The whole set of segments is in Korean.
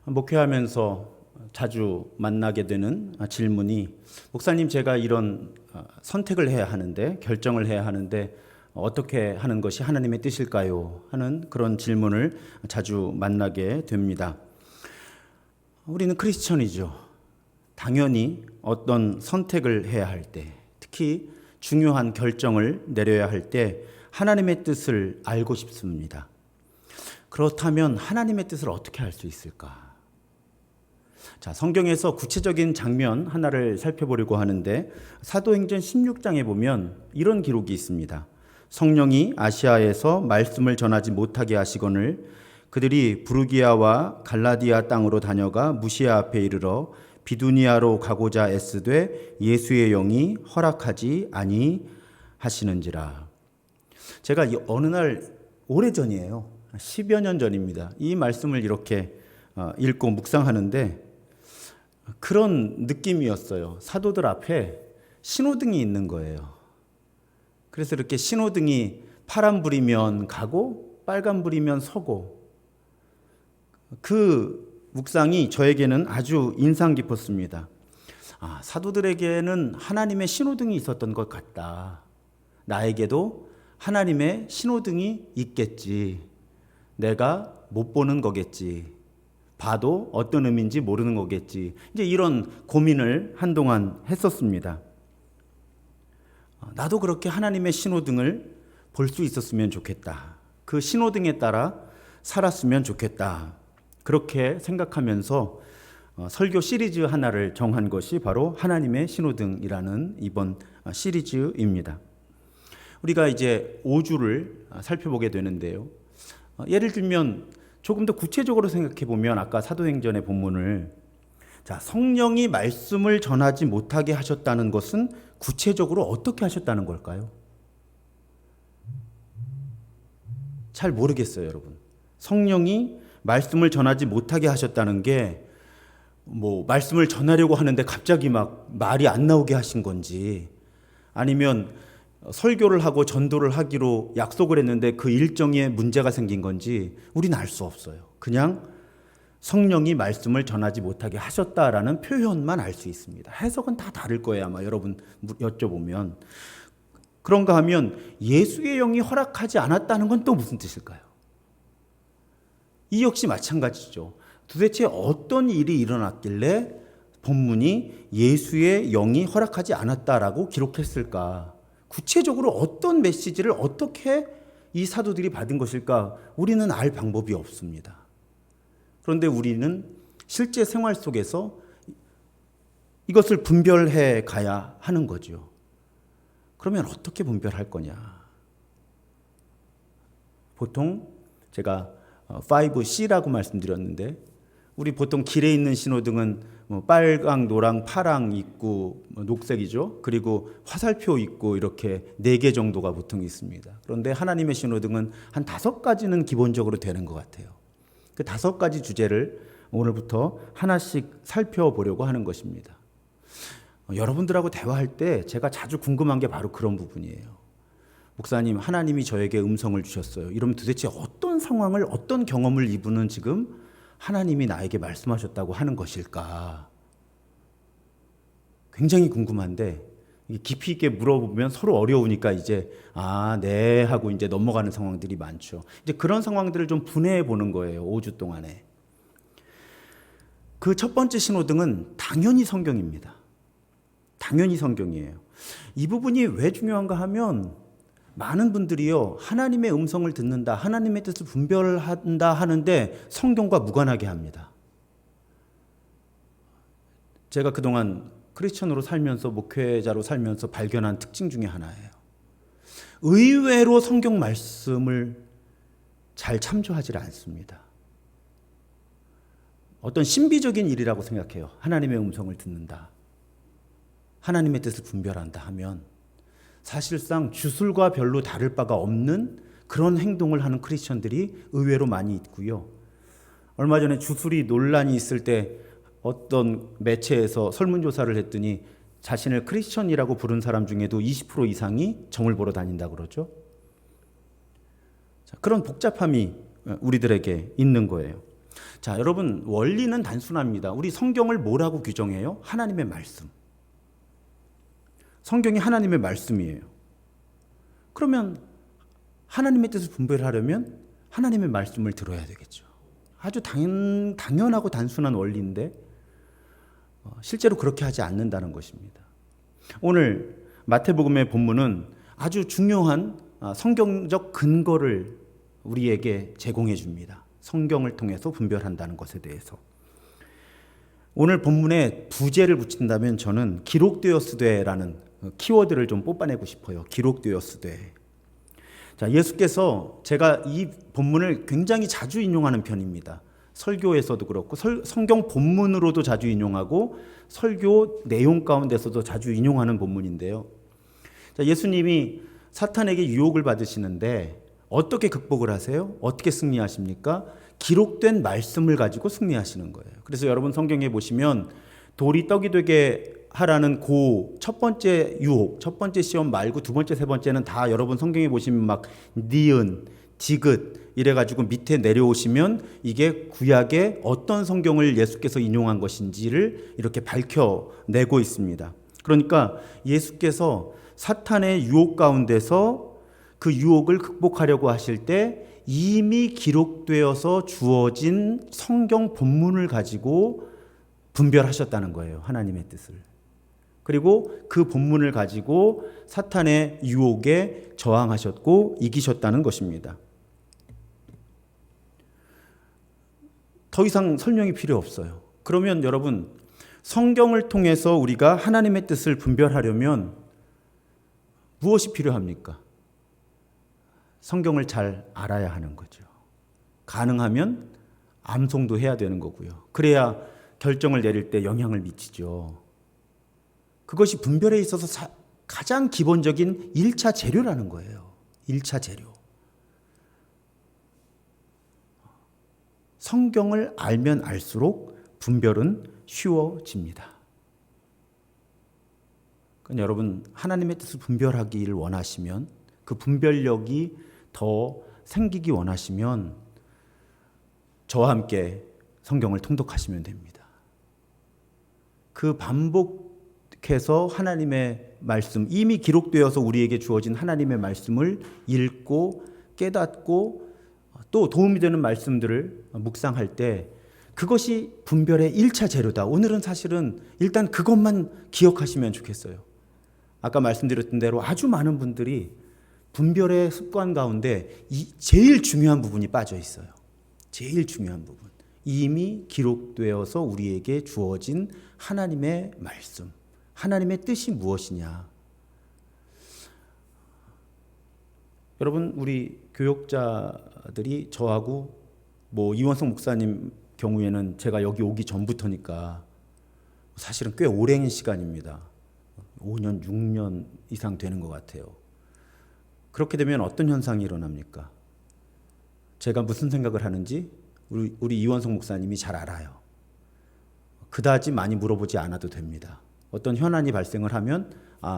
목회하면서 자주 만나게 되는 질문이, 목사님, 제가 이런 선택을 해야 하는데, 결정을 해야 하는데 어떻게 하는 것이 하나님의 뜻일까요? 하는 그런 질문을 자주 만나게 됩니다. 우리는 크리스천이죠. 당연히 어떤 선택을 해야 할 때, 특히 중요한 결정을 내려야 할 때 하나님의 뜻을 알고 싶습니다. 그렇다면 하나님의 뜻을 어떻게 알 수 있을까? 자, 성경에서 구체적인 장면 하나를 살펴보려고 하는데, 사도행전 16장에 보면 이런 기록이 있습니다. 성령이 아시아에서 말씀을 전하지 못하게 하시거늘 그들이 부르기아와 갈라디아 땅으로 다녀가 무시아 앞에 이르러 비두니아로 가고자 애쓰되 예수의 영이 허락하지 아니하시는지라. 제가 어느 날, 오래전이에요. 10여 년 전입니다. 이 말씀을 이렇게 읽고 묵상하는데 그런 느낌이었어요. 사도들 앞에 신호등이 있는 거예요. 그래서 이렇게 신호등이 파란불이면 가고 빨간불이면 서고, 그 묵상이 저에게는 아주 인상 깊었습니다. 사도들에게는 하나님의 신호등이 있었던 것 같다. 나에게도 하나님의 신호등이 있겠지. 내가 못 보는 거겠지. 봐도 어떤 의미인지 모르는 거겠지. 이제 이런 고민을 한동안 했었습니다. 나도 그렇게 하나님의 신호등을 볼 수 있었으면 좋겠다. 그 신호등에 따라 살았으면 좋겠다. 그렇게 생각하면서 설교 시리즈 하나를 정한 것이 바로 하나님의 신호등이라는 이번 시리즈입니다. 우리가 이제 5주를 살펴보게 되는데요. 예를 들면 조금 더 구체적으로 생각해 보면, 아까 사도행전의 본문을, 자, 성령이 말씀을 전하지 못하게 하셨다는 것은 구체적으로 어떻게 하셨다는 걸까요? 잘 모르겠어요, 여러분. 성령이 말씀을 전하지 못하게 하셨다는 게 말씀을 전하려고 하는데 갑자기 막 말이 안 나오게 하신 건지, 아니면 설교를 하고 전도를 하기로 약속을 했는데 그 일정에 문제가 생긴 건지 우리는 알 수 없어요. 그냥 성령이 말씀을 전하지 못하게 하셨다라는 표현만 알 수 있습니다. 해석은 다 다를 거예요, 아마 여러분 여쭤보면. 그런가 하면 예수의 영이 허락하지 않았다는 건 또 무슨 뜻일까요? 이 역시 마찬가지죠. 도대체 어떤 일이 일어났길래 본문이 예수의 영이 허락하지 않았다라고 기록했을까? 구체적으로 어떤 메시지를 어떻게 이 사도들이 받은 것일까? 우리는 알 방법이 없습니다. 그런데 우리는 실제 생활 속에서 이것을 분별해 가야 하는 거죠. 그러면 어떻게 분별할 거냐? 보통 제가 5C라고 말씀드렸는데, 우리 보통 길에 있는 신호등은 빨강, 노랑, 파랑 있고 녹색이죠. 그리고 화살표 있고 이렇게 4개 정도가 보통 있습니다. 그런데 하나님의 신호등은 한 5가지는 기본적으로 되는 것 같아요. 그 5가지 주제를 오늘부터 하나씩 살펴보려고 하는 것입니다. 여러분들하고 대화할 때 제가 자주 궁금한 게 바로 그런 부분이에요. 목사님, 하나님이 저에게 음성을 주셨어요. 이러면 도대체 어떤 상황을, 어떤 경험을 이분은 지금 하나님이 나에게 말씀하셨다고 하는 것일까? 굉장히 궁금한데, 깊이 있게 물어보면 서로 어려우니까 이제 네 하고 이제 넘어가는 상황들이 많죠. 이제 그런 상황들을 좀 분해해 보는 거예요, 5주 동안에. 그 첫 번째 신호등은 당연히 성경입니다. 당연히 성경이에요. 이 부분이 왜 중요한가 하면, 많은 분들이요, 하나님의 음성을 듣는다, 하나님의 뜻을 분별한다 하는데 성경과 무관하게 합니다. 제가 그동안 크리스천으로 살면서, 목회자로 살면서 발견한 특징 중에 하나예요. 의외로 성경 말씀을 잘 참조하지 않습니다. 어떤 신비적인 일이라고 생각해요. 하나님의 음성을 듣는다, 하나님의 뜻을 분별한다 하면 사실상 주술과 별로 다를 바가 없는 그런 행동을 하는 크리스천들이 의외로 많이 있고요. 얼마 전에 주술이 논란이 있을 때 어떤 매체에서 설문조사를 했더니 자신을 크리스천이라고 부른 사람 중에도 20% 이상이 점을 보러 다닌다고 그러죠. 그런 복잡함이 우리들에게 있는 거예요. 자, 여러분, 원리는 단순합니다. 우리 성경을 뭐라고 규정해요? 하나님의 말씀. 성경이 하나님의 말씀이에요. 그러면 하나님의 뜻을 분별하려면 하나님의 말씀을 들어야 되겠죠. 아주 당연하고 단순한 원리인데 실제로 그렇게 하지 않는다는 것입니다. 오늘 마태복음의 본문은 아주 중요한 성경적 근거를 우리에게 제공해 줍니다. 성경을 통해서 분별한다는 것에 대해서. 오늘 본문에 부제를 붙인다면 저는 기록되었으되라는 키워드를 좀 뽑아내고 싶어요. 기록되었으되. 자, 예수께서 제가 이 본문을 굉장히 자주 인용하는 편입니다. 설교에서도 그렇고 성경 본문으로도 자주 인용하고 설교 내용 가운데서도 자주 인용하는 본문인데요. 자, 예수님이 사탄에게 유혹을 받으시는데 어떻게 극복을 하세요? 어떻게 승리하십니까? 기록된 말씀을 가지고 승리하시는 거예요. 그래서 여러분 성경에 보시면 돌이 떡이 되게 하라는 첫 번째 유혹, 첫 번째 시험 말고 두 번째, 세 번째는 다 여러분 성경에 보시면 막 니은, 디귿 이래가지고 밑에 내려오시면 이게 구약의 어떤 성경을 예수께서 인용한 것인지를 이렇게 밝혀내고 있습니다. 그러니까 예수께서 사탄의 유혹 가운데서 그 유혹을 극복하려고 하실 때 이미 기록되어서 주어진 성경 본문을 가지고 분별하셨다는 거예요. 하나님의 뜻을. 그리고 그 본문을 가지고 사탄의 유혹에 저항하셨고 이기셨다는 것입니다. 더 이상 설명이 필요 없어요. 그러면 여러분, 성경을 통해서 우리가 하나님의 뜻을 분별하려면 무엇이 필요합니까? 성경을 잘 알아야 하는 거죠. 가능하면 암송도 해야 되는 거고요. 그래야 결정을 내릴 때 영향을 미치죠. 그것이 분별에 있어서 가장 기본적인 1차 재료라는 거예요. 1차 재료. 성경을 알면 알수록 분별은 쉬워집니다. 그러니까 여러분, 하나님의 뜻을 분별하기를 원하시면, 그 분별력이 더 생기기 원하시면 저와 함께 성경을 통독하시면 됩니다. 그 반복해서 하나님의 말씀, 이미 기록되어서 우리에게 주어진 하나님의 말씀을 읽고 깨닫고 또 도움이 되는 말씀들을 묵상할 때 그것이 분별의 1차 재료다. 오늘은 사실은 일단 그것만 기억하시면 좋겠어요. 아까 말씀드렸던 대로 아주 많은 분들이 분별의 습관 가운데 제일 중요한 부분이 빠져 있어요. 제일 중요한 부분. 이미 기록되어서 우리에게 주어진 하나님의 말씀, 하나님의 뜻이 무엇이냐. 여러분, 우리 교역자들이 저하고 이원석 목사님 경우에는 제가 여기 오기 전부터니까 사실은 꽤 오랜 시간입니다. 5년, 6년 이상 되는 것 같아요. 그렇게 되면 어떤 현상이 일어납니까? 제가 무슨 생각을 하는지 우리 이원석 목사님이 잘 알아요. 그다지 많이 물어보지 않아도 됩니다. 어떤 현안이 발생을 하면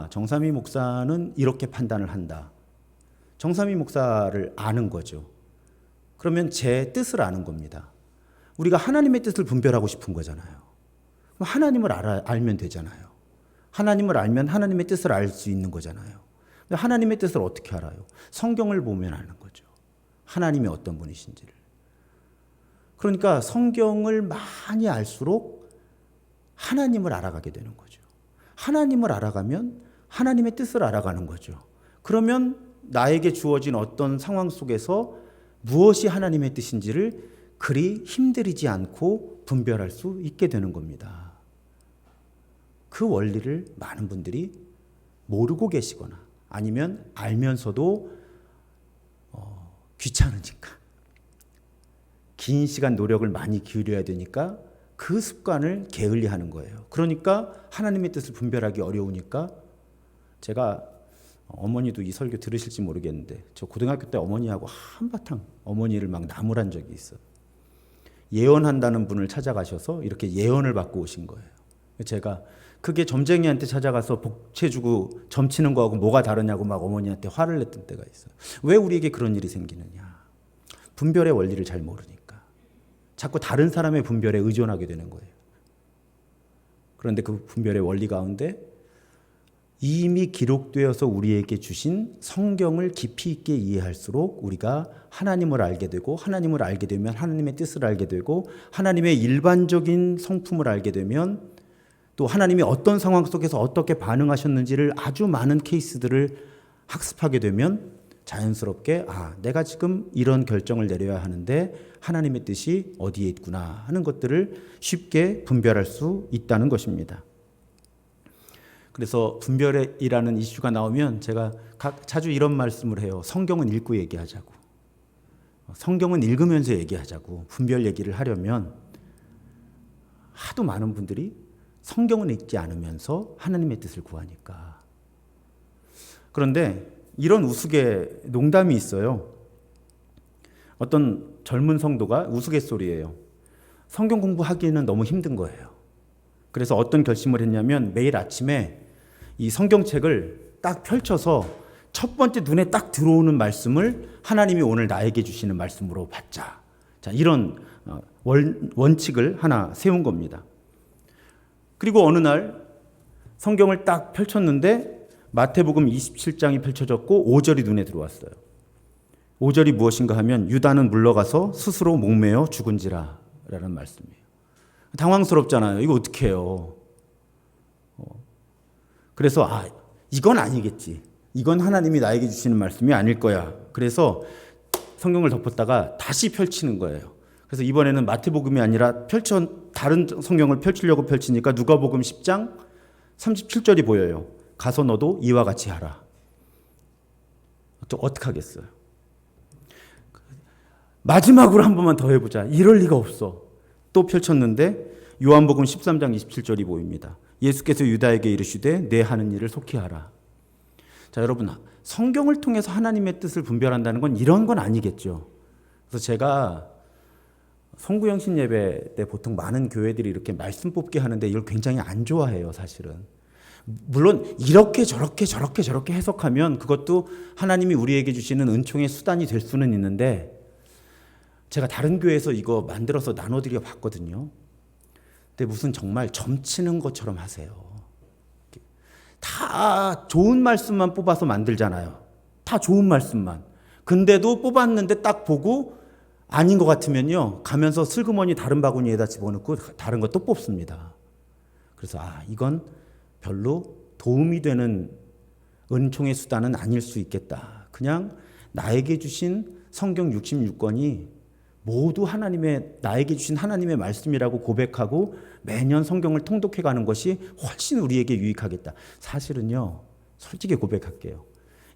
정삼위 목사는 이렇게 판단을 한다. 정삼위 목사를 아는 거죠. 그러면 제 뜻을 아는 겁니다. 우리가 하나님의 뜻을 분별하고 싶은 거잖아요. 그럼 하나님을 알면 되잖아요. 하나님을 알면 하나님의 뜻을 알 수 있는 거잖아요. 하나님의 뜻을 어떻게 알아요? 성경을 보면 아는 거죠. 하나님이 어떤 분이신지를. 그러니까 성경을 많이 알수록 하나님을 알아가게 되는 거죠. 하나님을 알아가면 하나님의 뜻을 알아가는 거죠. 그러면 나에게 주어진 어떤 상황 속에서 무엇이 하나님의 뜻인지를 그리 힘들이지 않고 분별할 수 있게 되는 겁니다. 그 원리를 많은 분들이 모르고 계시거나 아니면 알면서도 귀찮으니까, 긴 시간 노력을 많이 기울여야 되니까 그 습관을 게을리하는 거예요. 그러니까 하나님의 뜻을 분별하기 어려우니까, 제가 어머니도 이 설교 들으실지 모르겠는데 저 고등학교 때 어머니하고 한바탕 어머니를 막 나무란 적이 있어요. 예언한다는 분을 찾아가셔서 이렇게 예언을 받고 오신 거예요. 제가 그게 점쟁이한테 찾아가서 복채 주고 점치는 거하고 뭐가 다르냐고 막 어머니한테 화를 냈던 때가 있어요. 왜 우리에게 그런 일이 생기느냐? 분별의 원리를 잘 모르니까. 자꾸 다른 사람의 분별에 의존하게 되는 거예요. 그런데 그 분별의 원리 가운데 이미 기록되어서 우리에게 주신 성경을 깊이 있게 이해할수록 우리가 하나님을 알게 되고, 하나님을 알게 되면 하나님의 뜻을 알게 되고, 하나님의 일반적인 성품을 알게 되면 또 하나님이 어떤 상황 속에서 어떻게 반응하셨는지를 아주 많은 케이스들을 학습하게 되면 자연스럽게 내가 지금 이런 결정을 내려야 하는데 하나님의 뜻이 어디에 있구나 하는 것들을 쉽게 분별할 수 있다는 것입니다. 그래서 분별이라는 이슈가 나오면 제가 자주 이런 말씀을 해요. 성경은 읽고 얘기하자고. 성경은 읽으면서 얘기하자고. 분별 얘기를 하려면 하도 많은 분들이 성경은 읽지 않으면서 하나님의 뜻을 구하니까. 그런데 이런 우스개 농담이 있어요. 어떤 젊은 성도가 우스갯소리예요. 성경 공부하기에는 너무 힘든 거예요. 그래서 어떤 결심을 했냐면 매일 아침에 이 성경책을 딱 펼쳐서 첫 번째 눈에 딱 들어오는 말씀을 하나님이 오늘 나에게 주시는 말씀으로 받자. 자, 이런 원칙을 하나 세운 겁니다. 그리고 어느 날 성경을 딱 펼쳤는데 마태복음 27장이 펼쳐졌고 5절이 눈에 들어왔어요. 5절이 무엇인가 하면 유다는 물러가서 스스로 목매어 죽은지라 라는 말씀이에요. 당황스럽잖아요. 이거 어떻게 해요? 그래서 이건 아니겠지. 이건 하나님이 나에게 주시는 말씀이 아닐 거야. 그래서 성경을 덮었다가 다시 펼치는 거예요. 그래서 이번에는 마태복음이 아니라 다른 성경을 펼치려고 펼치니까 누가복음 10장 37절이 보여요. 가서 너도 이와 같이 하라. 또 어떻게 하겠어요? 마지막으로 한 번만 더 해보자. 이럴 리가 없어. 또 펼쳤는데 요한복음 13장 27절이 보입니다. 예수께서 유다에게 이르시되 내 하는 일을 속히 하라. 자, 여러분, 성경을 통해서 하나님의 뜻을 분별한다는 건 이런 건 아니겠죠. 그래서 제가 성구영신 예배 때 보통 많은 교회들이 이렇게 말씀 뽑기 하는데 이걸 굉장히 안 좋아해요, 사실은. 물론 이렇게 저렇게 해석하면 그것도 하나님이 우리에게 주시는 은총의 수단이 될 수는 있는데, 제가 다른 교회에서 이거 만들어서 나눠드려 봤거든요. 근데 무슨 정말 점치는 것처럼 하세요. 다 좋은 말씀만 뽑아서 만들잖아요. 다 좋은 말씀만. 근데도 뽑았는데 딱 보고 아닌 것 같으면요, 가면서 슬그머니 다른 바구니에다 집어넣고 다른 거 또 뽑습니다. 그래서 이건 별로 도움이 되는 은총의 수단은 아닐 수 있겠다. 그냥 나에게 주신 성경 66권이 모두 나에게 주신 하나님의 말씀이라고 고백하고 매년 성경을 통독해 가는 것이 훨씬 우리에게 유익하겠다. 사실은요, 솔직히 고백할게요.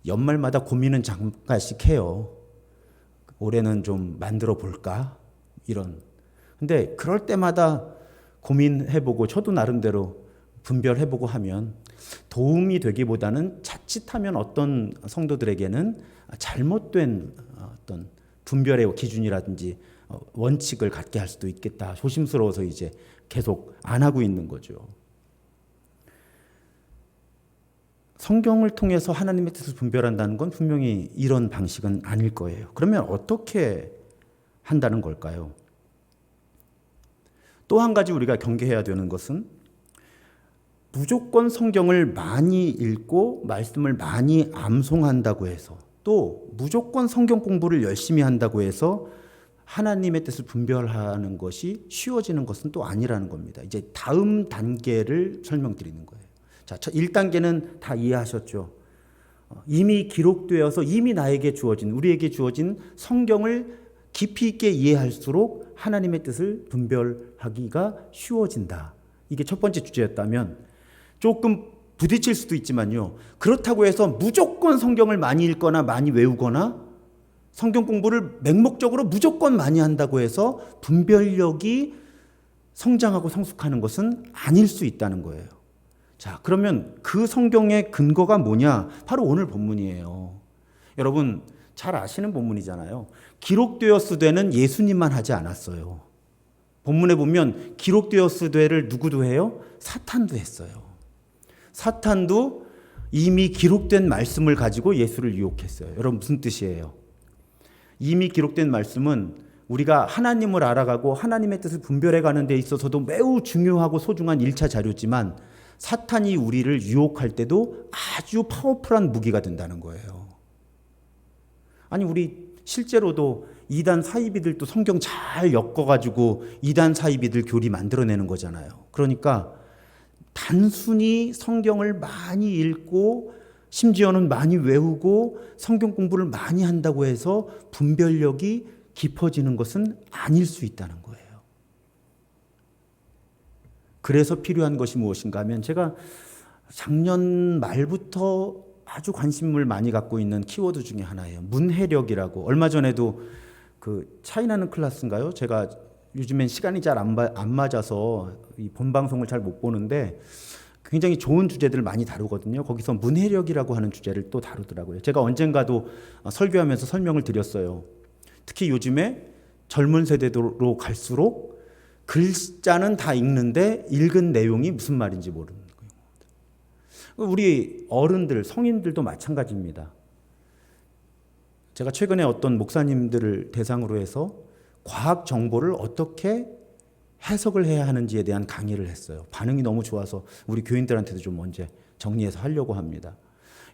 연말마다 고민은 잠깐씩 해요. 올해는 좀 만들어 볼까? 이런. 근데 그럴 때마다 고민해보고 저도 나름대로 분별해보고 하면 도움이 되기보다는 자칫하면 어떤 성도들에게는 잘못된 어떤 분별의 기준이라든지 원칙을 갖게 할 수도 있겠다. 조심스러워서 이제 계속 안 하고 있는 거죠. 성경을 통해서 하나님의 뜻을 분별한다는 건 분명히 이런 방식은 아닐 거예요. 그러면 어떻게 한다는 걸까요? 또 한 가지 우리가 경계해야 되는 것은 무조건 성경을 많이 읽고 말씀을 많이 암송한다고 해서, 또 무조건 성경 공부를 열심히 한다고 해서 하나님의 뜻을 분별하는 것이 쉬워지는 것은 또 아니라는 겁니다. 이제 다음 단계를 설명드리는 거예요. 자, 1단계는 다 이해하셨죠? 이미 기록되어서 이미 우리에게 주어진 성경을 깊이 있게 이해할수록 하나님의 뜻을 분별하기가 쉬워진다. 이게 첫 번째 주제였다면 조금 부딪힐 수도 있지만요, 그렇다고 해서 무조건 성경을 많이 읽거나 많이 외우거나 성경 공부를 맹목적으로 무조건 많이 한다고 해서 분별력이 성장하고 성숙하는 것은 아닐 수 있다는 거예요. 자, 그러면 그 성경의 근거가 뭐냐? 바로 오늘 본문이에요. 여러분 잘 아시는 본문이잖아요. 기록되었으되는 예수님만 하지 않았어요. 본문에 보면 기록되었으되를 누구도 해요? 사탄도 했어요. 사탄도 이미 기록된 말씀을 가지고 예수를 유혹했어요. 여러분 무슨 뜻이에요? 이미 기록된 말씀은 우리가 하나님을 알아가고 하나님의 뜻을 분별해 가는 데 있어서도 매우 중요하고 소중한 1차 자료지만 사탄이 우리를 유혹할 때도 아주 파워풀한 무기가 된다는 거예요. 아니 우리 실제로도 이단 사이비들도 성경 잘 엮어가지고 이단 사이비들 교리 만들어내는 거잖아요. 그러니까 단순히 성경을 많이 읽고 심지어는 많이 외우고 성경 공부를 많이 한다고 해서 분별력이 깊어지는 것은 아닐 수 있다는 거예요. 그래서 필요한 것이 무엇인가 하면 제가 작년 말부터 아주 관심을 많이 갖고 있는 키워드 중에 하나예요. 문해력이라고. 얼마 전에도 그 차이나는 클래스인가요? 제가 요즘엔 시간이 잘 안 맞아서 이 본방송을 잘 못 보는데 굉장히 좋은 주제들을 많이 다루거든요. 거기서 문해력이라고 하는 주제를 또 다루더라고요. 제가 언젠가도 설교하면서 설명을 드렸어요. 특히 요즘에 젊은 세대로 갈수록 글자는 다 읽는데 읽은 내용이 무슨 말인지 모르는 거예요. 우리 어른들, 성인들도 마찬가지입니다. 제가 최근에 어떤 목사님들을 대상으로 해서 과학 정보를 어떻게 해석을 해야 하는지에 대한 강의를 했어요. 반응이 너무 좋아서 우리 교인들한테도 좀 언제 정리해서 하려고 합니다.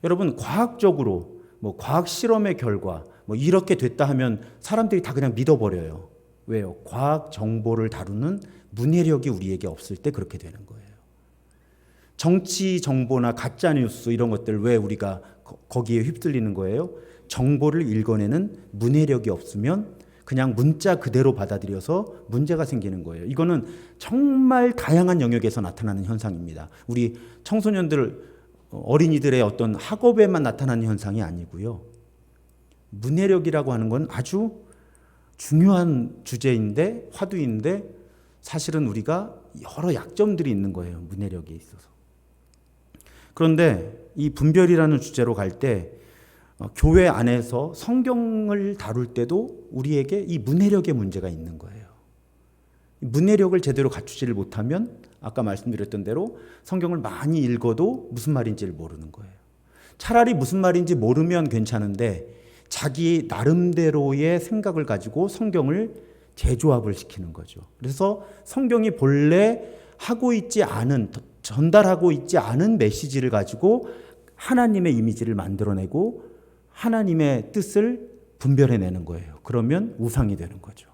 여러분, 과학적으로 과학 실험의 결과 이렇게 됐다 하면 사람들이 다 그냥 믿어버려요. 왜요? 과학 정보를 다루는 문해력이 우리에게 없을 때 그렇게 되는 거예요. 정치 정보나 가짜 뉴스 이런 것들 왜 우리가 거기에 휩쓸리는 거예요? 정보를 읽어내는 문해력이 없으면 그냥 문자 그대로 받아들여서 문제가 생기는 거예요. 이거는 정말 다양한 영역에서 나타나는 현상입니다. 우리 청소년들, 어린이들의 어떤 학업에만 나타나는 현상이 아니고요. 문해력이라고 하는 건 아주 중요한 주제인데, 화두인데 사실은 우리가 여러 약점들이 있는 거예요. 문해력에 있어서. 그런데 이 분별이라는 주제로 갈 때 교회 안에서 성경을 다룰 때도 우리에게 이 문해력의 문제가 있는 거예요. 문해력을 제대로 갖추지를 못하면 아까 말씀드렸던 대로 성경을 많이 읽어도 무슨 말인지를 모르는 거예요. 차라리 무슨 말인지 모르면 괜찮은데 자기 나름대로의 생각을 가지고 성경을 재조합을 시키는 거죠. 그래서 성경이 본래 하고 있지 않은, 전달하고 있지 않은 메시지를 가지고 하나님의 이미지를 만들어내고 하나님의 뜻을 분별해내는 거예요. 그러면 우상이 되는 거죠.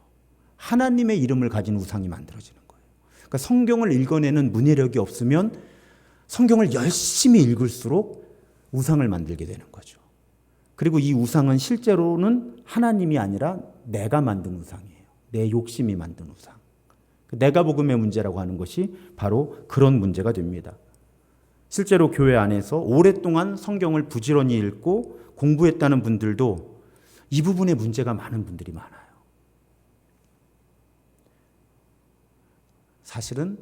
하나님의 이름을 가진 우상이 만들어지는 거예요. 그러니까 성경을 읽어내는 문해력이 없으면 성경을 열심히 읽을수록 우상을 만들게 되는 거죠. 그리고 이 우상은 실제로는 하나님이 아니라 내가 만든 우상이에요. 내 욕심이 만든 우상. 내가 복음의 문제라고 하는 것이 바로 그런 문제가 됩니다. 실제로 교회 안에서 오랫동안 성경을 부지런히 읽고 공부했다는 분들도 이 부분에 문제가 많은 분들이 많아요. 사실은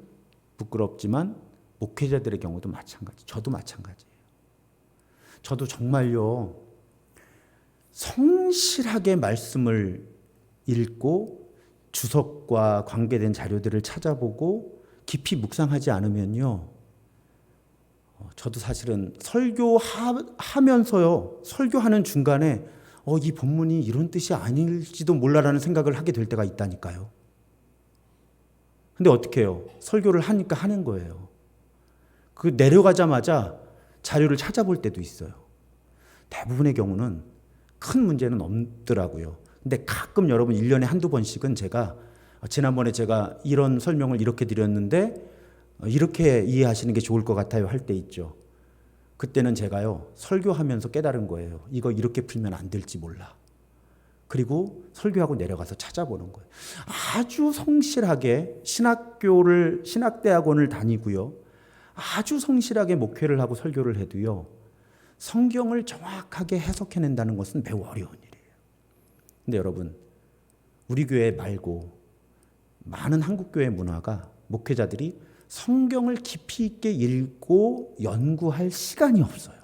부끄럽지만 목회자들의 경우도 마찬가지. 저도 마찬가지예요. 저도 정말요, 성실하게 말씀을 읽고 주석과 관계된 자료들을 찾아보고 깊이 묵상하지 않으면요, 저도 사실은 설교하면서요, 설교하는 중간에 이 본문이 이런 뜻이 아닐지도 몰라라는 생각을 하게 될 때가 있다니까요. 근데 어떻게 해요? 설교를 하니까 하는 거예요. 그 내려가자마자 자료를 찾아볼 때도 있어요. 대부분의 경우는 큰 문제는 없더라고요. 근데 가끔 여러분 1년에 한두 번씩은 제가 지난번에 제가 이런 설명을 이렇게 드렸는데 이렇게 이해하시는 게 좋을 것 같아요 할 때 있죠. 그때는 제가요, 설교하면서 깨달은 거예요. 이거 이렇게 풀면 안 될지 몰라. 그리고 설교하고 내려가서 찾아보는 거예요. 아주 성실하게 신학대학원을 다니고요, 아주 성실하게 목회를 하고 설교를 해도요, 성경을 정확하게 해석해낸다는 것은 매우 어려운 일이에요. 근데 여러분, 우리 교회 말고 많은 한국교회 문화가 목회자들이 성경을 깊이 있게 읽고 연구할 시간이 없어요.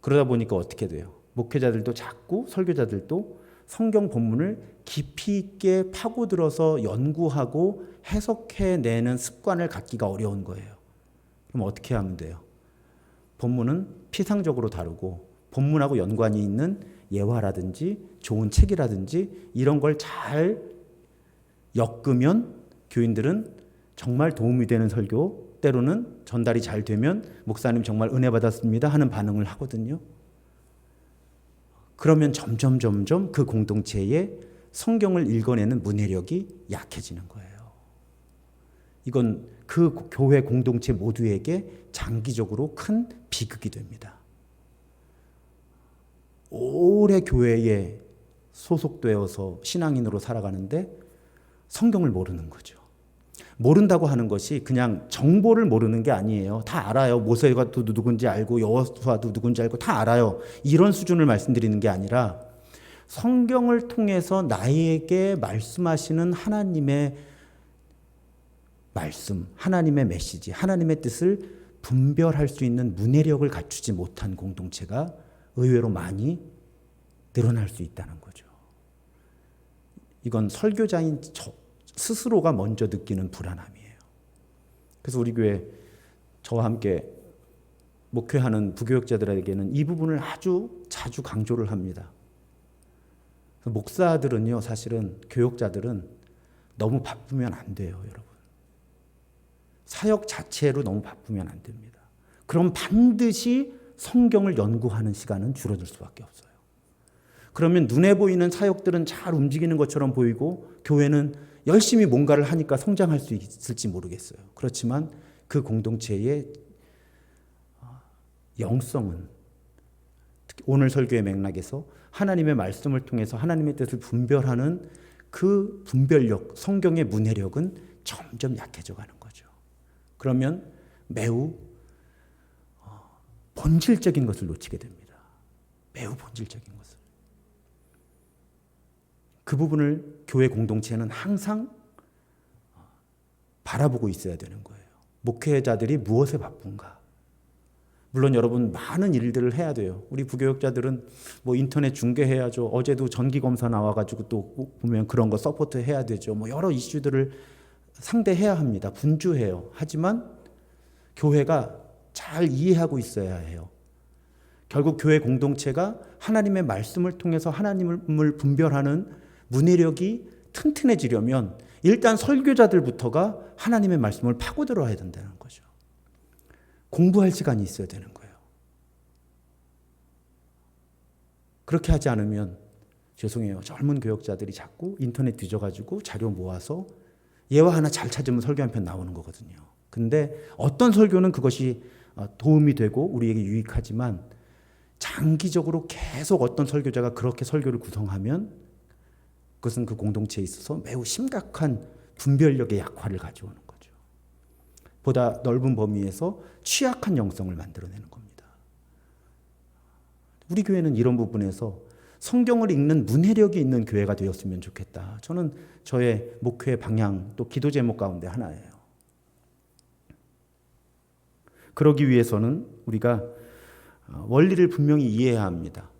그러다 보니까 어떻게 돼요? 목회자들도 자꾸, 설교자들도 성경 본문을 깊이 있게 파고들어서 연구하고 해석해내는 습관을 갖기가 어려운 거예요. 그럼 어떻게 하면 돼요? 본문은 피상적으로 다루고 본문하고 연관이 있는 예화라든지 좋은 책이라든지 이런 걸 잘 엮으면 교인들은 정말 도움이 되는 설교, 때로는 전달이 잘 되면 목사님 정말 은혜 받았습니다 하는 반응을 하거든요. 그러면 점점 그 공동체에 성경을 읽어내는 문해력이 약해지는 거예요. 이건 그 교회 공동체 모두에게 장기적으로 큰 비극이 됩니다. 오래 교회에 소속되어서 신앙인으로 살아가는데 성경을 모르는 거죠. 모른다고 하는 것이 그냥 정보를 모르는 게 아니에요. 다 알아요. 모세가 또 누군지 알고 여호수아도 누군지 알고 다 알아요. 이런 수준을 말씀드리는 게 아니라 성경을 통해서 나에게 말씀하시는 하나님의 말씀, 하나님의 메시지, 하나님의 뜻을 분별할 수 있는 문해력을 갖추지 못한 공동체가 의외로 많이 늘어날 수 있다는 거죠. 이건 설교자인 저 스스로가 먼저 느끼는 불안함이에요. 그래서 우리 교회 저와 함께 목회하는 부교역자들에게는 이 부분을 아주 자주 강조를 합니다. 목사들은요, 사실은 교역자들은 너무 바쁘면 안 돼요, 여러분. 사역 자체로 너무 바쁘면 안 됩니다. 그럼 반드시 성경을 연구하는 시간은 줄어들 수밖에 없어요. 그러면 눈에 보이는 사역들은 잘 움직이는 것처럼 보이고 교회는 열심히 뭔가를 하니까 성장할 수 있을지 모르겠어요. 그렇지만 그 공동체의 영성은 특히 오늘 설교의 맥락에서 하나님의 말씀을 통해서 하나님의 뜻을 분별하는 그 분별력, 성경의 문해력은 점점 약해져 가는 거죠. 그러면 매우 본질적인 것을 놓치게 됩니다. 매우 본질적인 것을. 그 부분을 교회 공동체는 항상 바라보고 있어야 되는 거예요. 목회자들이 무엇에 바쁜가? 물론 여러분 많은 일들을 해야 돼요. 우리 부교역자들은 뭐 인터넷 중계해야죠. 어제도 전기검사 나와가지고 또 보면 그런 거 서포트 해야 되죠. 뭐 여러 이슈들을 상대해야 합니다. 분주해요. 하지만 교회가 잘 이해하고 있어야 해요. 결국 교회 공동체가 하나님의 말씀을 통해서 하나님을 분별하는 문해력이 튼튼해지려면 일단 설교자들부터가 하나님의 말씀을 파고들어야 된다는 거죠. 공부할 시간이 있어야 되는 거예요. 그렇게 하지 않으면 죄송해요. 젊은 교역자들이 자꾸 인터넷 뒤져가지고 자료 모아서 예화 하나 잘 찾으면 설교 한 편 나오는 거거든요. 근데 어떤 설교는 그것이 도움이 되고 우리에게 유익하지만 장기적으로 계속 어떤 설교자가 그렇게 설교를 구성하면 그것은 그 공동체에 있어서 매우 심각한 분별력의 약화를 가져오는 거죠. 보다 넓은 범위에서 취약한 영성을 만들어내는 겁니다. 우리 교회는 이런 부분에서 성경을 읽는 문해력이 있는 교회가 되었으면 좋겠다. 저는 저의 목회 방향 또 기도 제목 가운데 하나예요. 그러기 위해서는 우리가 원리를 분명히 이해해야 합니다.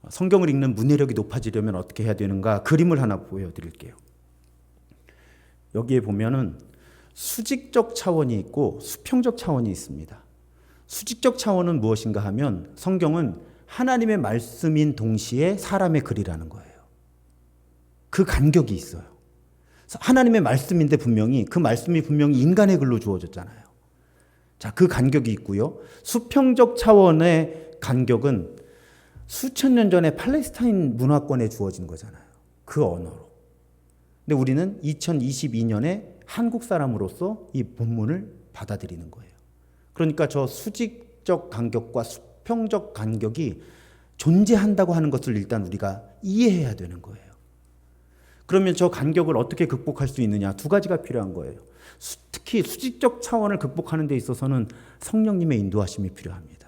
성경을 읽는 문해력이 높아지려면 어떻게 해야 되는가? 그림을 하나 보여드릴게요. 여기에 보면은 수직적 차원이 있고 수평적 차원이 있습니다. 수직적 차원은 무엇인가 하면 성경은 하나님의 말씀인 동시에 사람의 글이라는 거예요. 그 간격이 있어요. 하나님의 말씀인데 그 말씀이 분명히 인간의 글로 주어졌잖아요. 자, 그 간격이 있고요. 수평적 차원의 간격은 수천 년 전에 팔레스타인 문화권에 주어진 거잖아요. 그 언어로. 근데 우리는 2022년에 한국 사람으로서 이 본문을 받아들이는 거예요. 그러니까 저 수직적 간격과 수평적 간격이 존재한다고 하는 것을 일단 우리가 이해해야 되는 거예요. 그러면 저 간격을 어떻게 극복할 수 있느냐? 두 가지가 필요한 거예요. 특히 수직적 차원을 극복하는 데 있어서는 성령님의 인도하심이 필요합니다.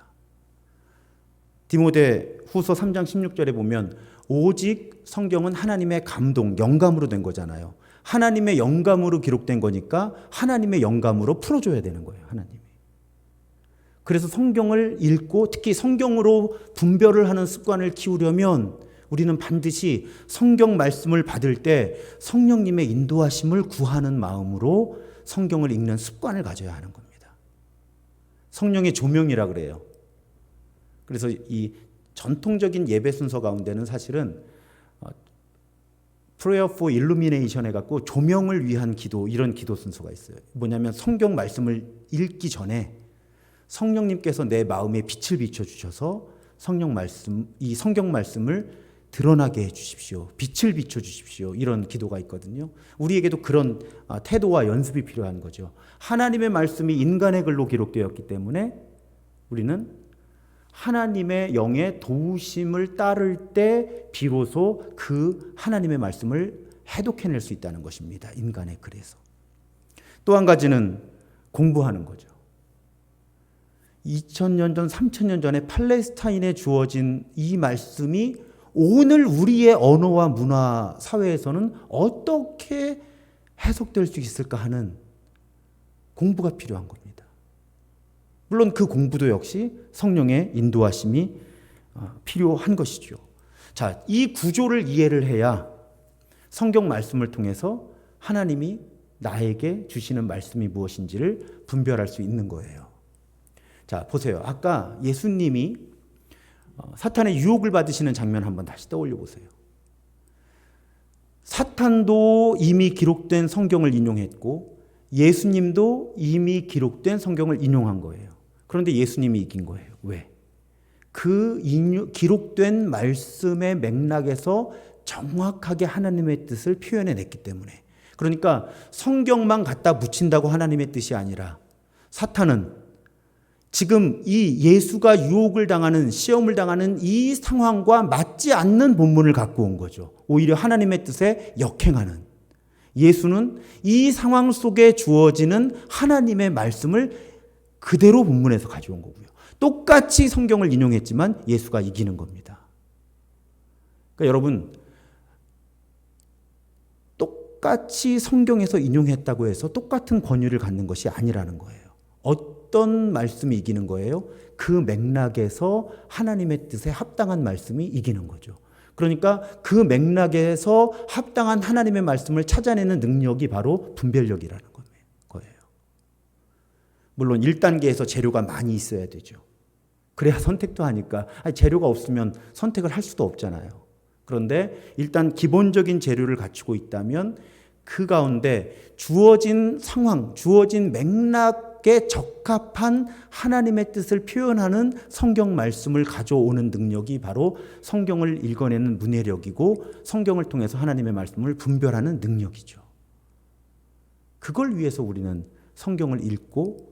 디모데 후서 3장 16절에 보면 오직 성경은 하나님의 감동, 영감으로 된 거잖아요. 하나님의 영감으로 기록된 거니까 하나님의 영감으로 풀어줘야 되는 거예요. 하나님이. 그래서 성경을 읽고 특히 성경으로 분별을 하는 습관을 키우려면 우리는 반드시 성경 말씀을 받을 때 성령님의 인도하심을 구하는 마음으로 성경을 읽는 습관을 가져야 하는 겁니다. 성령의 조명이라 그래요. 그래서 이 전통적인 예배 순서 가운데는 사실은 Prayer for Illumination 해갖고 조명을 위한 기도, 이런 기도 순서가 있어요. 뭐냐면 성경 말씀을 읽기 전에 성령님께서 내 마음에 빛을 비춰주셔서 이 성경 말씀을 드러나게 해주십시오. 빛을 비춰주십시오. 이런 기도가 있거든요. 우리에게도 그런 태도와 연습이 필요한 거죠. 하나님의 말씀이 인간의 글로 기록되었기 때문에 우리는 하나님의 영의 도우심을 따를 때 비로소 그 하나님의 말씀을 해독해낼 수 있다는 것입니다. 인간의 글에서. 또 한 가지는 공부하는 거죠. 2000년 전, 3000년 전에 팔레스타인에 주어진 이 말씀이 오늘 우리의 언어와 문화, 사회에서는 어떻게 해석될 수 있을까 하는 공부가 필요한 겁니다. 물론 그 공부도 역시 성령의 인도하심이 필요한 것이죠. 자, 이 구조를 이해를 해야 성경 말씀을 통해서 하나님이 나에게 주시는 말씀이 무엇인지를 분별할 수 있는 거예요. 자, 보세요. 아까 예수님이 사탄의 유혹을 받으시는 장면 한번 다시 떠올려 보세요. 사탄도 이미 기록된 성경을 인용했고 예수님도 이미 기록된 성경을 인용한 거예요. 그런데 예수님이 이긴 거예요. 왜? 그 기록된 말씀의 맥락에서 정확하게 하나님의 뜻을 표현해냈기 때문에. 그러니까 성경만 갖다 붙인다고 하나님의 뜻이 아니라 사탄은 지금 이 예수가 유혹을 당하는, 시험을 당하는 이 상황과 맞지 않는 본문을 갖고 온 거죠. 오히려 하나님의 뜻에 역행하는. 예수는 이 상황 속에 주어지는 하나님의 말씀을 그대로 본문에서 가져온 거고요. 똑같이 성경을 인용했지만 예수가 이기는 겁니다. 그러니까 여러분, 똑같이 성경에서 인용했다고 해서 똑같은 권위를 갖는 것이 아니라는 거예요. 어떤 말씀이 이기는 거예요? 그 맥락에서 하나님의 뜻에 합당한 말씀이 이기는 거죠. 그러니까 그 맥락에서 합당한 하나님의 말씀을 찾아내는 능력이 바로 분별력이라는 거예요. 물론 1단계에서 재료가 많이 있어야 되죠. 그래야 선택도 하니까. 재료가 없으면 선택을 할 수도 없잖아요. 그런데 일단 기본적인 재료를 갖추고 있다면 그 가운데 주어진 상황, 주어진 맥락에 적합한 하나님의 뜻을 표현하는 성경 말씀을 가져오는 능력이 바로 성경을 읽어내는 문해력이고 성경을 통해서 하나님의 말씀을 분별하는 능력이죠. 그걸 위해서 우리는 성경을 읽고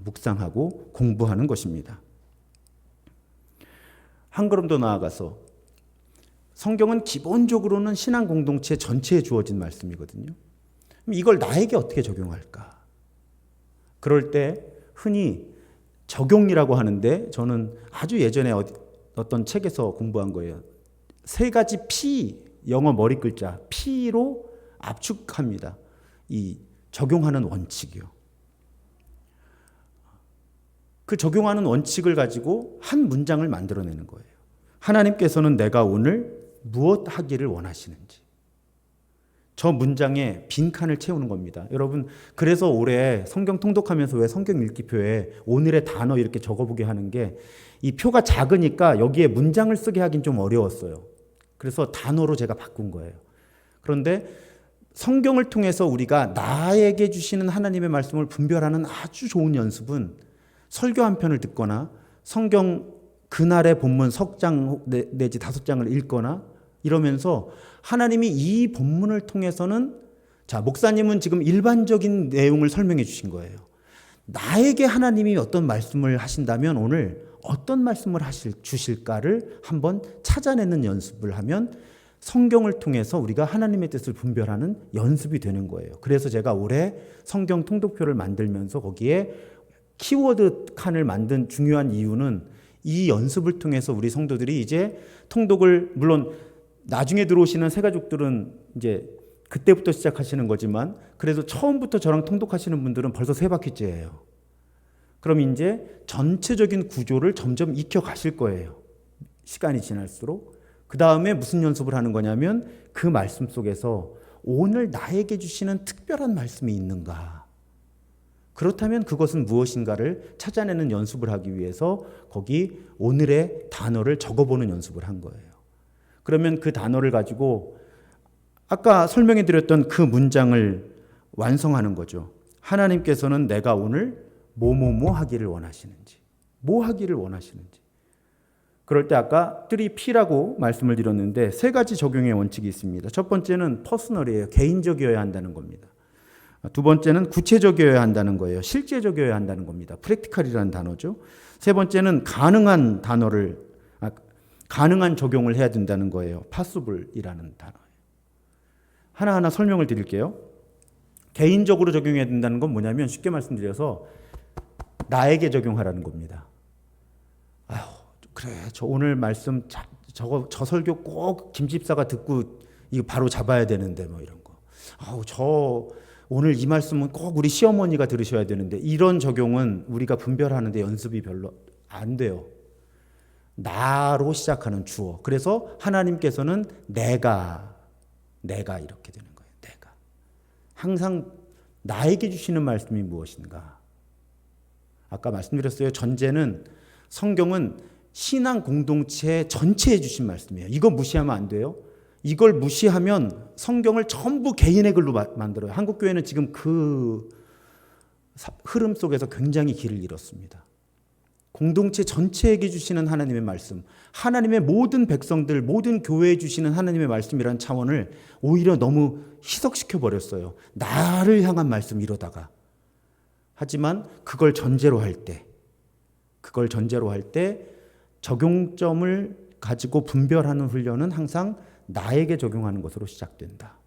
묵상하고 공부하는 것입니다. 한 걸음 더 나아가서 성경은 기본적으로는 신앙 공동체 전체에 주어진 말씀이거든요. 이걸 나에게 어떻게 적용할까? 그럴 때 흔히 적용이라고 하는데 저는 아주 예전에 어떤 책에서 공부한 거예요. 3가지 P, 영어 머리 글자 P로 압축합니다. 이 적용하는 원칙이요. 그 적용하는 원칙을 가지고 한 문장을 만들어내는 거예요. 하나님께서는 내가 오늘 무엇 하기를 원하시는지. 저 문장에 빈칸을 채우는 겁니다. 여러분, 그래서 올해 성경 통독하면서 왜 성경 읽기표에 오늘의 단어 이렇게 적어보게 하는 게 이 표가 작으니까 여기에 문장을 쓰게 하긴 좀 어려웠어요. 그래서 단어로 제가 바꾼 거예요. 그런데 성경을 통해서 우리가 나에게 주시는 하나님의 말씀을 분별하는 아주 좋은 연습은 설교 한 편을 듣거나 성경 그날의 본문 석 장 내지 5장을 읽거나 이러면서 하나님이 이 본문을 통해서는 자, 목사님은 지금 일반적인 내용을 설명해 주신 거예요. 나에게 하나님이 어떤 말씀을 하신다면 오늘 어떤 말씀을 주실까를 한번 찾아내는 연습을 하면 성경을 통해서 우리가 하나님의 뜻을 분별하는 연습이 되는 거예요. 그래서 제가 올해 성경 통독표를 만들면서 거기에 키워드 칸을 만든 중요한 이유는 이 연습을 통해서 우리 성도들이 이제 통독을, 물론 나중에 들어오시는 새가족들은 이제 그때부터 시작하시는 거지만 그래도 처음부터 저랑 통독하시는 분들은 벌써 3바퀴째예요. 그럼 이제 전체적인 구조를 점점 익혀가실 거예요. 시간이 지날수록. 그 다음에 무슨 연습을 하는 거냐면 그 말씀 속에서 오늘 나에게 주시는 특별한 말씀이 있는가. 그렇다면 그것은 무엇인가를 찾아내는 연습을 하기 위해서 거기 오늘의 단어를 적어보는 연습을 한 거예요. 그러면 그 단어를 가지고 아까 설명해 드렸던 그 문장을 완성하는 거죠. 하나님께서는 내가 오늘 뭐뭐뭐 하기를 원하시는지, 뭐 하기를 원하시는지. 그럴 때 아까 3P라고 말씀을 드렸는데 세 가지 적용의 원칙이 있습니다. 첫 번째는 퍼스널이에요. 개인적이어야 한다는 겁니다. 두 번째는 구체적이어야 한다는 거예요. 실제적이어야 한다는 겁니다. 프랙티컬이라는 단어죠. 세 번째는 가능한 적용을 해야 된다는 거예요. possible이라는 단어예요. 하나하나 설명을 드릴게요. 개인적으로 적용해야 된다는 건 뭐냐면 쉽게 말씀드려서 나에게 적용하라는 겁니다. 아휴, 그래, 저 오늘 말씀 저 설교 꼭 김 집사가 듣고 이거 바로 잡아야 되는데 뭐 이런 거. 아우, 저 오늘 이 말씀은 꼭 우리 시어머니가 들으셔야 되는데 이런 적용은 우리가 분별하는데 연습이 별로 안 돼요. 나로 시작하는 주어. 그래서 하나님께서는 내가 이렇게 되는 거예요. 내가. 항상 나에게 주시는 말씀이 무엇인가? 아까 말씀드렸어요. 전제는 성경은 신앙 공동체 전체에 주신 말씀이에요. 이거 무시하면 안 돼요. 이걸 무시하면 성경을 전부 개인의 글로 만들어요. 한국교회는 지금 그 흐름 속에서 굉장히 길을 잃었습니다. 공동체 전체에게 주시는 하나님의 말씀, 하나님의 모든 백성들, 모든 교회에 주시는 하나님의 말씀이라는 차원을 오히려 너무 희석시켜 버렸어요. 나를 향한 말씀 이러다가. 하지만 그걸 전제로 할 때 적용점을 가지고 분별하는 훈련은 항상 나에게 적용하는 것으로 시작된다.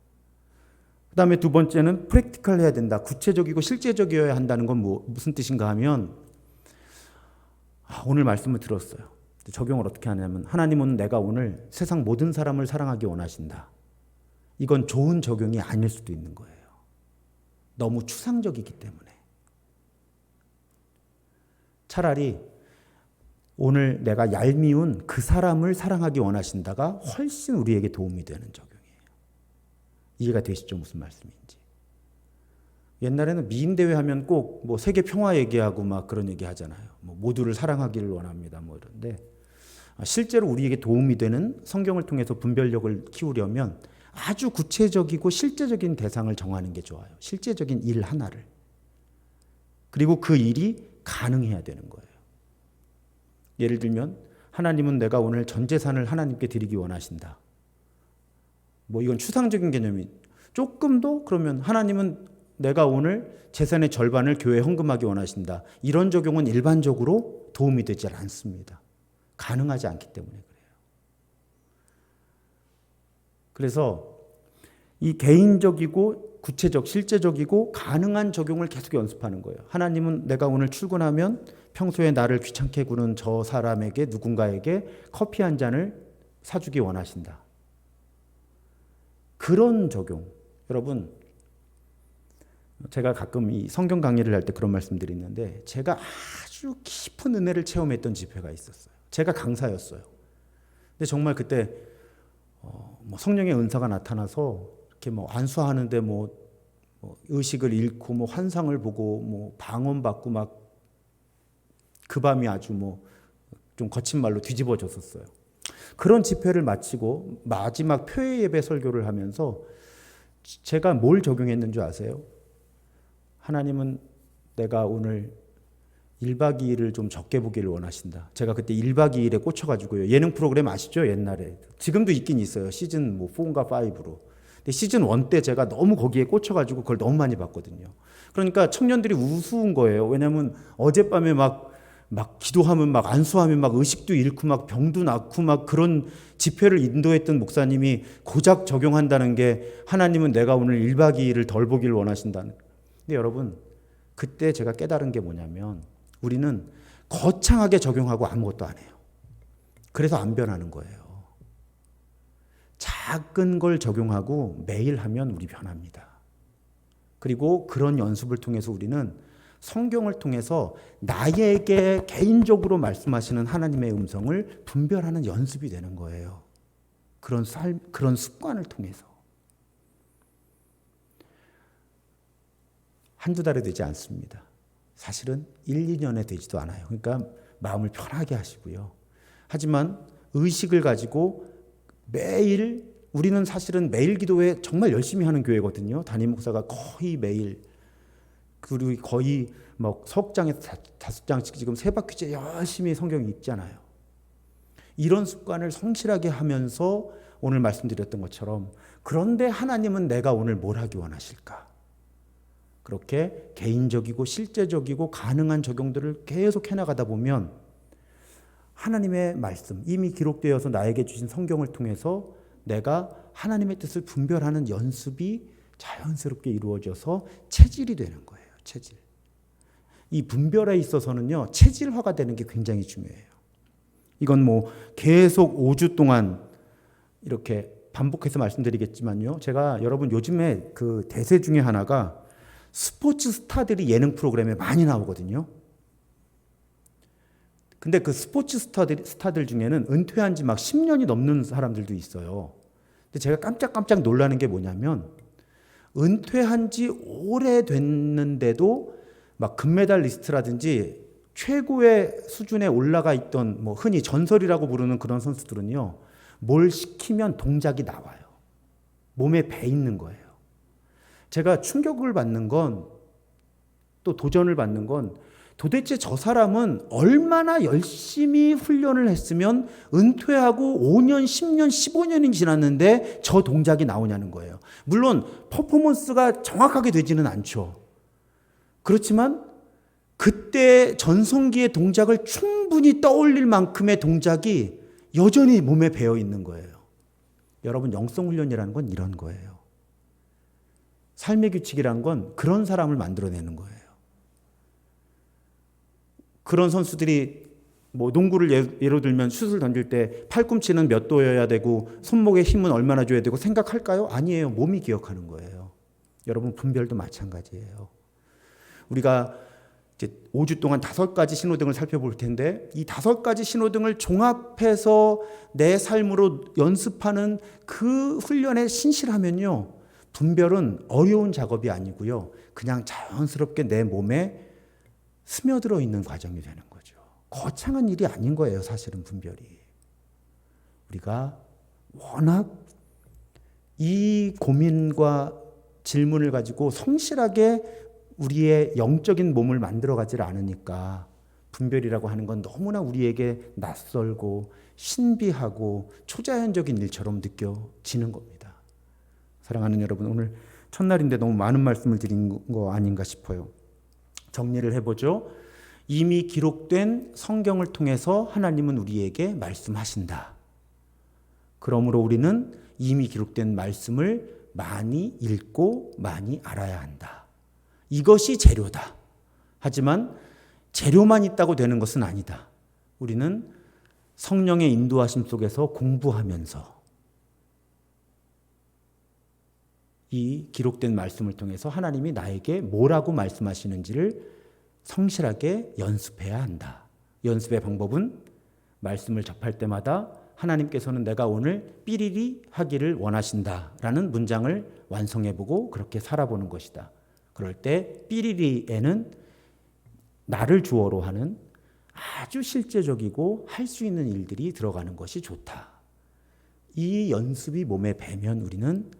그 다음에 두 번째는 프랙티컬 해야 된다. 구체적이고 실제적이어야 한다는 건 무슨 뜻인가 하면 오늘 말씀을 들었어요. 적용을 어떻게 하냐면 하나님은 내가 오늘 세상 모든 사람을 사랑하기 원하신다. 이건 좋은 적용이 아닐 수도 있는 거예요. 너무 추상적이기 때문에. 차라리 오늘 내가 얄미운 그 사람을 사랑하기 원하신다가 훨씬 우리에게 도움이 되는 적용이에요. 이해가 되시죠? 무슨 말씀인지. 옛날에는 미인대회 하면 꼭 뭐 세계 평화 얘기하고 막 그런 얘기 하잖아요. 뭐 모두를 사랑하기를 원합니다. 뭐 이런데 실제로 우리에게 도움이 되는 성경을 통해서 분별력을 키우려면 아주 구체적이고 실제적인 대상을 정하는 게 좋아요. 실제적인 일 하나를. 그리고 그 일이 가능해야 되는 거예요. 예를 들면 하나님은 내가 오늘 전 재산을 하나님께 드리기 원하신다. 뭐 이건 추상적인 개념이 조금 더 그러면 하나님은 내가 오늘 재산의 절반을 교회에 헌금하기 원하신다. 이런 적용은 일반적으로 도움이 되지 않습니다. 가능하지 않기 때문에 그래요. 그래서 이 개인적이고 구체적, 실제적이고 가능한 적용을 계속 연습하는 거예요. 하나님은 내가 오늘 출근하면 평소에 나를 귀찮게 구는 저 사람에게 누군가에게 커피 한 잔을 사주기 원하신다. 그런 적용. 여러분, 제가 가끔 이 성경 강의를 할 때 그런 말씀들이 있는데 제가 아주 깊은 은혜를 체험했던 집회가 있었어요. 제가 강사였어요. 근데 정말 그때 뭐 성령의 은사가 나타나서 이렇게 뭐 안수하는데 뭐 의식을 잃고 뭐 환상을 보고 뭐 방언받고 막 그 밤이 아주 뭐 좀 거친 말로 뒤집어졌었어요. 그런 집회를 마치고 마지막 표의 예배 설교를 하면서 제가 뭘 적용했는 줄 아세요? 하나님은 내가 오늘 1박 2일을 좀 적게 보기를 원하신다. 제가 그때 1박 2일에 꽂혀가지고요. 예능 프로그램 아시죠? 옛날에. 지금도 있긴 있어요. 시즌 뭐 4인가 5로. 근데 시즌 1 때 제가 너무 거기에 꽂혀가지고 그걸 너무 많이 봤거든요. 그러니까 청년들이 우스운 거예요. 왜냐하면 어젯밤에 막 기도하면 막 안수하면 막 의식도 잃고 막 병도 낫고 막 그런 집회를 인도했던 목사님이 고작 적용한다는 게 하나님은 내가 오늘 1박 2일을 덜 보기를 원하신다는. 근데 여러분, 그때 제가 깨달은 게 뭐냐면 우리는 거창하게 적용하고 아무것도 안 해요. 그래서 안 변하는 거예요. 작은 걸 적용하고 매일 하면 우리 변합니다. 그리고 그런 연습을 통해서 우리는 성경을 통해서 나에게 개인적으로 말씀하시는 하나님의 음성을 분별하는 연습이 되는 거예요. 그런 습관을 통해서. 한두 달이 되지 않습니다. 사실은 1, 2년에 되지도 않아요. 그러니까 마음을 편하게 하시고요. 하지만 의식을 가지고 매일, 우리는 사실은 매일 기도회 정말 열심히 하는 교회거든요. 담임 목사가 거의 매일, 그리고 거의 뭐 석장에서 5장씩 지금 세 바퀴째 열심히 성경 읽잖아요. 이런 습관을 성실하게 하면서 오늘 말씀드렸던 것처럼, 그런데 하나님은 내가 오늘 뭘 하기 원하실까? 그렇게 개인적이고 실제적이고 가능한 적용들을 계속 해나가다 보면 하나님의 말씀, 이미 기록되어서 나에게 주신 성경을 통해서 내가 하나님의 뜻을 분별하는 연습이 자연스럽게 이루어져서 체질이 되는 거예요. 체질. 이 분별에 있어서는요, 체질화가 되는 게 굉장히 중요해요. 이건 뭐 계속 5주 동안 이렇게 반복해서 말씀드리겠지만요, 제가 여러분 요즘에 그 대세 중에 하나가 스포츠 스타들이 예능 프로그램에 많이 나오거든요. 근데 그 스포츠 스타들 중에는 은퇴한 지 막 10년이 넘는 사람들도 있어요. 근데 제가 깜짝깜짝 놀라는 게 뭐냐면, 은퇴한 지 오래됐는데도 막 금메달리스트라든지 최고의 수준에 올라가 있던, 뭐 흔히 전설이라고 부르는 그런 선수들은요, 뭘 시키면 동작이 나와요. 몸에 배 있는 거예요. 제가 충격을 받는 건, 또 도전을 받는 건, 도대체 저 사람은 얼마나 열심히 훈련을 했으면 은퇴하고 5년, 10년, 15년이 지났는데 저 동작이 나오냐는 거예요. 물론 퍼포먼스가 정확하게 되지는 않죠. 그렇지만 그때 전성기의 동작을 충분히 떠올릴 만큼의 동작이 여전히 몸에 배어 있는 거예요. 여러분, 영성훈련이라는 건 이런 거예요. 삶의 규칙이란 건 그런 사람을 만들어내는 거예요. 그런 선수들이 뭐 농구를 예로 들면 슛을 던질 때 팔꿈치는 몇 도여야 되고 손목에 힘은 얼마나 줘야 되고 생각할까요? 아니에요. 몸이 기억하는 거예요. 여러분, 분별도 마찬가지예요. 우리가 이제 5주 동안 5가지 신호등을 살펴볼 텐데, 이 5가지 신호등을 종합해서 내 삶으로 연습하는 그 훈련에 신실하면요, 분별은 어려운 작업이 아니고요, 그냥 자연스럽게 내 몸에 스며들어 있는 과정이 되는 거죠. 거창한 일이 아닌 거예요, 사실은 분별이. 우리가 워낙 이 고민과 질문을 가지고 성실하게 우리의 영적인 몸을 만들어가지 않으니까 분별이라고 하는 건 너무나 우리에게 낯설고 신비하고 초자연적인 일처럼 느껴지는 겁니다. 사랑하는 여러분, 오늘 첫날인데 너무 많은 말씀을 드린 거 아닌가 싶어요. 정리를 해보죠. 이미 기록된 성경을 통해서 하나님은 우리에게 말씀하신다. 그러므로 우리는 이미 기록된 말씀을 많이 읽고 많이 알아야 한다. 이것이 재료다. 하지만 재료만 있다고 되는 것은 아니다. 우리는 성령의 인도하심 속에서 공부하면서 이 기록된 말씀을 통해서 하나님이 나에게 뭐라고 말씀하시는지를 성실하게 연습해야 한다. 연습의 방법은 말씀을 접할 때마다 하나님께서는 내가 오늘 삐리리 하기를 원하신다라는 문장을 완성해보고 그렇게 살아보는 것이다. 그럴 때 삐리리에는 나를 주어로 하는 아주 실제적이고 할 수 있는 일들이 들어가는 것이 좋다. 이 연습이 몸에 배면 우리는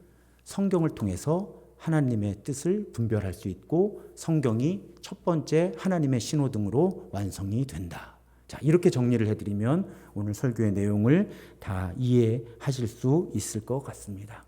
성경을 통해서 하나님의 뜻을 분별할 수 있고 성경이 첫 번째 하나님의 신호등으로 완성이 된다. 자, 이렇게 정리를 해드리면 오늘 설교의 내용을 다 이해하실 수 있을 것 같습니다.